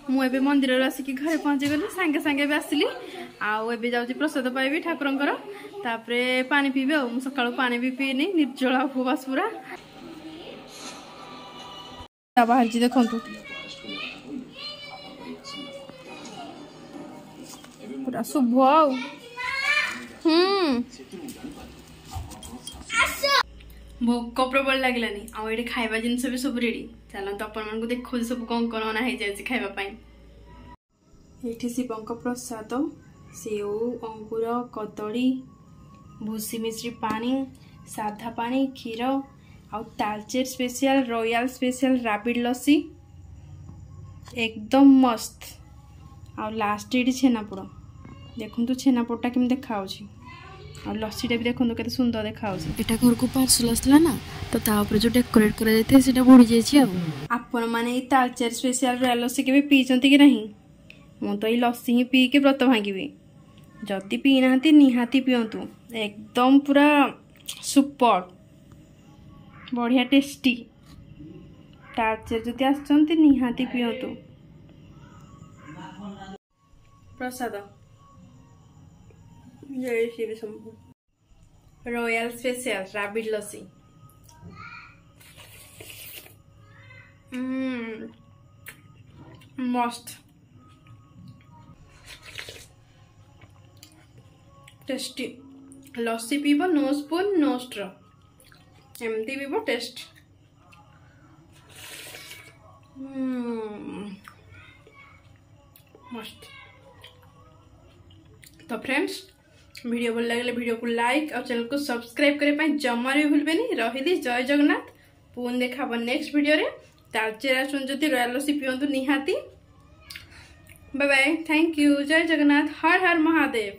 मुझे मंदिर आसिक घरे पहुँची गली सांगे सांगे भी आसली आबे जाऊँ प्रसाद पाइबी ठाकुरंकर तापरे पानी पीबी आ सकाळु पानी भी पीनी निर्जला उपवास पूरा बाहर देखु पूरा शुभ भोक प्रबल लगलानी आए खाइबा जिनस भी सब रेडी चलते अपन को देखो सब कौन कौन अना खाइबा ये शिवंक प्रसाद सेव अंगूर कदली भूसी मिश्री पानी साधा पानी क्षीर आ तालचेर स्पेशल रॉयल स्पेशल राबिड लस्सी एकदम मस्त आ लास्ट ये छेनापोड़ देखु छेनापोड़ा केमी देखा और लस्सी भी देखो के सुंदर देखा यहाँ घर को पार्सल आसला ना तो तापर जो डेकोरेट कर बुड़ी जाइए आपण मैंने तालचेर स्पेशल रॉयल लस्सी के पीछे कि नहीं मुझे ये लस्सी ही पी के व्रत भांगी जदि पी ना निहाती पिंतु एकदम पूरा सुपर बढ़िया टेस्टी तालचेर जदि आसचंती निहाती पिंतु प्रसाद रॉयल स्पेशल राबिड लस्सी मस्त टेस्टी लस्सी पीब नो स्पून नो स्ट्रॉ एमती पीब टेस्ट मस्त तो फ्रेंड्स वीडियो भल लगे वीडियो को लाइक और चैनल को सब्सक्राइब करने जमा भी भूलबेनी रही जय जगन्नाथ पुन देखा नेक्स्ट वीडियो रे तालचेर आसुन जदि रॉयल लस्सी पियंतु निहाती बाय बाय थैंक यू जय जगन्नाथ हर हर महादेव।